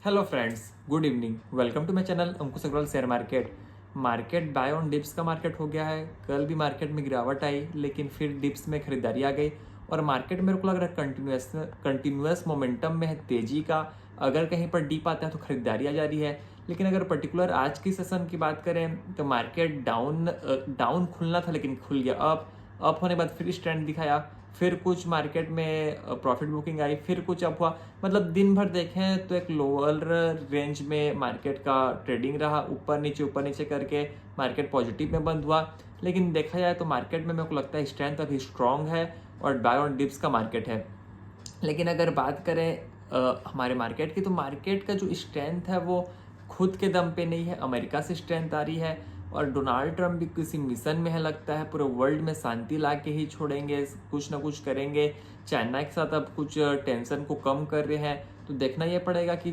Hello friends, good evening. Welcome to my channel Ankush Agarwal share market. Market buy on dips का market हो गया है। कल भी मार्केट में गिरावट आई, लेकिन फिर डिप्स में खरीदारी आ गई और मार्केट मेरे को लग रहा है कंटिन्यूअस मोमेंटम में है तेजी का। अगर कहीं पर डिप आता है तो खरीदारी आ जा रही है। लेकिन अगर पर्टिकुलर आज की सेशन की बात करें तो मार्केट डाउन खुलना था, लेकिन खुल गया अप होने के बाद फिर स्ट्रेंथ दिखाया। फिर कुछ मार्केट में प्रॉफिट बुकिंग आई, फिर कुछ अप हुआ। मतलब दिन भर देखें तो एक लोअर रेंज में मार्केट का ट्रेडिंग रहा, ऊपर नीचे करके मार्केट पॉजिटिव में बंद हुआ। लेकिन देखा जाए तो मार्केट में मेरे को लगता है स्ट्रेंथ अभी स्ट्रांग है और बाय ऑन डिप्स का मार्केट है। लेकिन अगर बात करें हमारे मार्केट की, तो मार्केट का जो स्ट्रेंथ है वो खुद के दम पे नहीं है, अमेरिका से स्ट्रेंथ आ रही है। और डोनाल्ड ट्रंप भी किसी मिशन में है लगता है, पूरे वर्ल्ड में शांति ला के ही छोड़ेंगे, कुछ ना कुछ करेंगे। चाइना के साथ अब कुछ टेंशन को कम कर रहे हैं, तो देखना यह पड़ेगा कि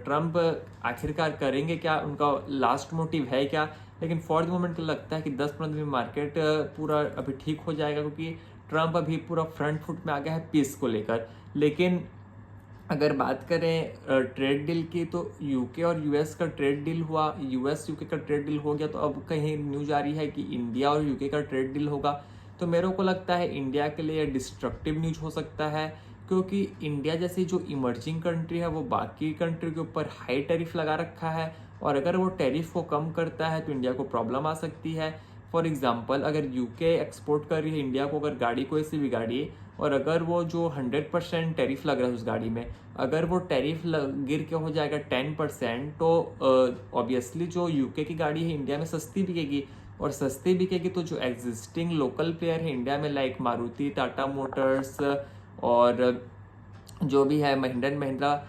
ट्रंप आखिरकार करेंगे क्या, उनका लास्ट मोटिव है क्या। लेकिन फॉर द मोमेंट लगता है कि 10-15 दिन में मार्केट पूरा अभी ठीक हो जाएगा, क्योंकि ट्रंप अभी पूरा फ्रंट फुट में आ गया है पीस को लेकर। लेकिन अगर बात करें ट्रेड डील की, तो यूके और यूएस का ट्रेड डील हुआ, यूएस यूके का ट्रेड डील हो गया, तो अब कहीं न्यूज आ रही है कि इंडिया और यूके का ट्रेड डील होगा। तो मेरे को लगता है इंडिया के लिए डिस्ट्रक्टिव न्यूज हो सकता है, क्योंकि इंडिया जैसी जो इमर्जिंग कंट्री है वो बाकी कंट्री के ऊपर हाई टैरिफ लगा रखा है, और अगर वो टैरिफ को कम करता है तो इंडिया को प्रॉब्लम आ सकती है। फॉर एग्जाम्पल, अगर यूके एक्सपोर्ट कर रही है इंडिया को अगर गाड़ी, कोई सी भी गाड़ी, और अगर वो जो 100% टैरिफ लग रहा है उस गाड़ी में, अगर वो टैरिफ गिर के हो जाएगा 10%, तो ऑब्वियसली जो यूके की गाड़ी है इंडिया में सस्ती बिकेगी। और सस्ती बिकेगी तो जो एग्जिस्टिंग लोकल प्लेयर है इंडिया में, लाइक मारुति, टाटा मोटर्स और जो भी है Mahindra and Mahindra,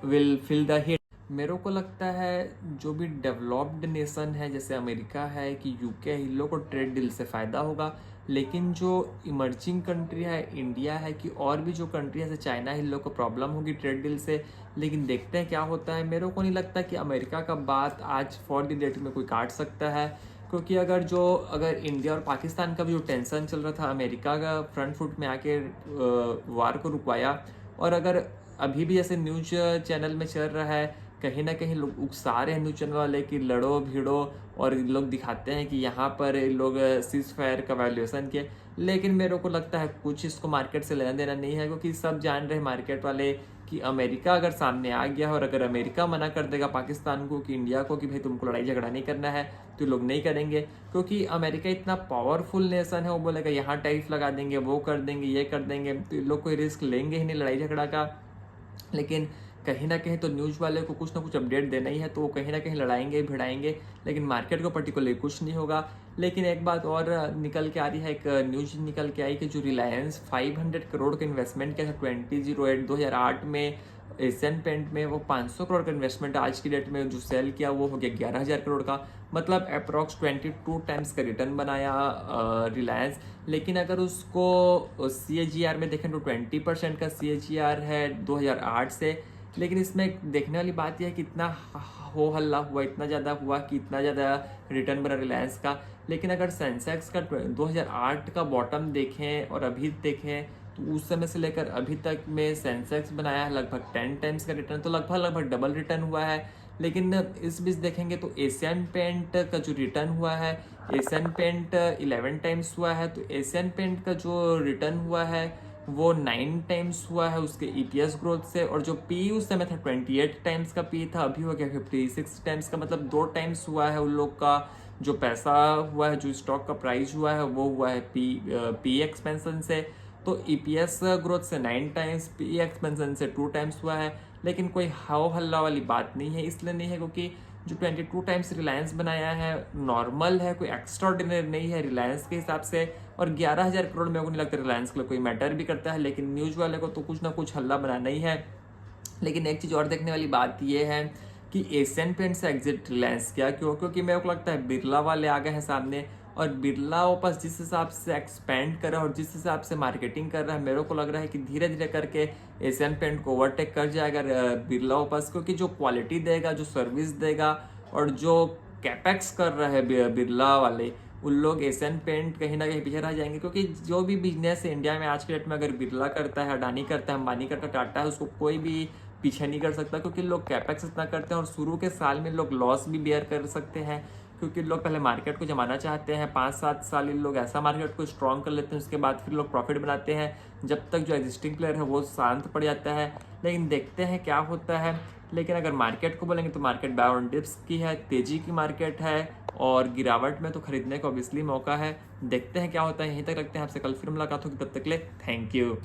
will fill the hit. मेरे को लगता है जो भी डेवलप्ड नेशन है जैसे अमेरिका है कि यूके है, इन लोगों को ट्रेड डील से फ़ायदा होगा। लेकिन जो इमर्जिंग कंट्री है, इंडिया है कि और भी जो कंट्री है जैसे चाइना है, इन लोग को प्रॉब्लम होगी ट्रेड डील से। लेकिन देखते हैं क्या होता है। मेरे को नहीं लगता कि अमेरिका का बात आज फॉर द डेट में कोई काट सकता है, क्योंकि अगर इंडिया और पाकिस्तान का भी जो टेंशन चल रहा था, अमेरिका का फ्रंट फुट में आके वार को रुकवाया। और अगर अभी भी ऐसे न्यूज चैनल में चल रहा है, कहीं ना कहीं लोग उकसा रहे हैं न्यूज चैनल वाले कि लड़ो भिड़ो, और लोग दिखाते हैं कि यहाँ पर लोग सीज फायर का वायलेशन किए। लेकिन मेरे को लगता है कुछ इसको मार्केट से लेना देना नहीं है, क्योंकि सब जान रहे हैं मार्केट वाले कि अमेरिका अगर सामने आ गया, और अगर अमेरिका मना कर देगा पाकिस्तान को कि इंडिया को कि भाई तुमको लड़ाई झगड़ा नहीं करना है, तो लोग नहीं करेंगे। क्योंकि अमेरिका इतना पावरफुल नेशन है, वो बोलेगा यहाँ टैरिफ लगा देंगे, वो कर देंगे, ये कर देंगे, तो लोग कोई रिस्क लेंगे ही नहीं लड़ाई झगड़ा का। लेकिन कहीं ना कहीं तो न्यूज़ वाले को कुछ ना कुछ अपडेट देना ही है, तो वो कहीं ना कहीं लड़ाएंगे भिड़ाएंगे, लेकिन मार्केट को पर्टिकुलरली कुछ नहीं होगा। लेकिन एक बात और निकल के आ रही है, एक न्यूज निकल के आई कि जो रिलायंस 500 करोड़ का इन्वेस्टमेंट किया था 2008 में एशियन पेंट में, वो 500 करोड़ का इन्वेस्टमेंट आज की डेट में जो सेल किया वो हो गया 11,000 करोड़ का। मतलब अप्रॉक्स 22 टाइम्स का रिटर्न बनाया रिलायंस। लेकिन अगर उसको CAGR में देखें तो 20% का CAGR है 2008 से। लेकिन इसमें देखने वाली बात यह है कि इतना हो हल्ला हुआ, इतना ज़्यादा हुआ कि इतना ज़्यादा रिटर्न बना रिलायंस का। लेकिन अगर सेंसेक्स का 2008 का बॉटम देखें और अभी देखें, तो उस समय से लेकर अभी तक में सेंसेक्स बनाया है लगभग 10 टाइम्स का रिटर्न, तो लगभग डबल रिटर्न हुआ है। लेकिन इस बीच देखेंगे तो एशियन पेंट का जो रिटर्न हुआ है, एशियन पेंट 11 टाइम्स हुआ है, तो एशियन पेंट का जो रिटर्न हुआ है वो 9 टाइम्स हुआ है उसके EPS ग्रोथ से। और जो पी उस समय था 28 टाइम्स का पी था, अभी हो गया 56 टाइम्स का, मतलब 2 टाइम्स हुआ है उन लोग का जो पैसा हुआ है, जो स्टॉक का प्राइस हुआ है वो हुआ है पी एक्सपेंशन से। तो EPS ग्रोथ से 9 टाइम्स, पी एक्सपेंशन से 2 टाइम्स हुआ है। लेकिन कोई हाव हल्ला वाली बात नहीं है, इसलिए नहीं है क्योंकि जो 22 टाइम्स रिलायंस बनाया है नॉर्मल है, कोई एक्स्ट्राऑर्डिनरी नहीं है रिलायंस के हिसाब से। और 11,000 करोड़ मेरे को नहीं लगता रिलायंस के लिए कोई मैटर भी करता है, लेकिन न्यूज़ वाले को तो कुछ ना कुछ हल्ला बनाना ही है। लेकिन एक चीज़ और देखने वाली बात यह है कि एशियन पेंट से एग्जिट रिलायंस किया क्यों, क्योंकि मेरे को लगता है बिरला वाले आ गए हैं सामने, और बिरला वापस जिस हिसाब से एक्सपेंड कर रहा है और जिस हिसाब से मार्केटिंग कर रहा है, मेरे को लग रहा है कि धीरे धीरे करके एशियन पेंट को ओवरटेक कर जाएगा बिरला वापस। क्योंकि जो क्वालिटी देगा, जो सर्विस देगा, और जो कैपेक्स कर रहा है बिरला वाले, उन लोग एशियन पेंट कहीं ना कहीं पीछे रह जाएंगे। क्योंकि जो भी बिजनेस है इंडिया में आज के डेट में, अगर बिरला करता है, अडानी करता है, अंबानी करता है, टाटा है, उसको कोई भी पीछे नहीं कर सकता, क्योंकि लोग कैपेक्स इतना करते हैं और शुरू के साल में लोग लॉस भी बेयर कर सकते हैं, क्योंकि लोग पहले मार्केट को जमाना चाहते हैं। 5-7 साल इन लोग ऐसा मार्केट को स्ट्रॉन्ग कर लेते हैं, उसके बाद फिर लोग प्रॉफिट बनाते हैं, जब तक जो एग्जिस्टिंग प्लेयर है वो शांत पड़ जाता है। लेकिन देखते हैं क्या होता है। लेकिन अगर मार्केट को बोलेंगे तो मार्केट बाय ऑन डिप्स की है, तेजी की मार्केट है, और गिरावट में तो खरीदने का ऑब्वियसली मौका है। देखते हैं क्या होता है। यहीं तक रखते हैं, आपसे कल फिर मुलाकात होगी, तब तक के लिए थैंक यू।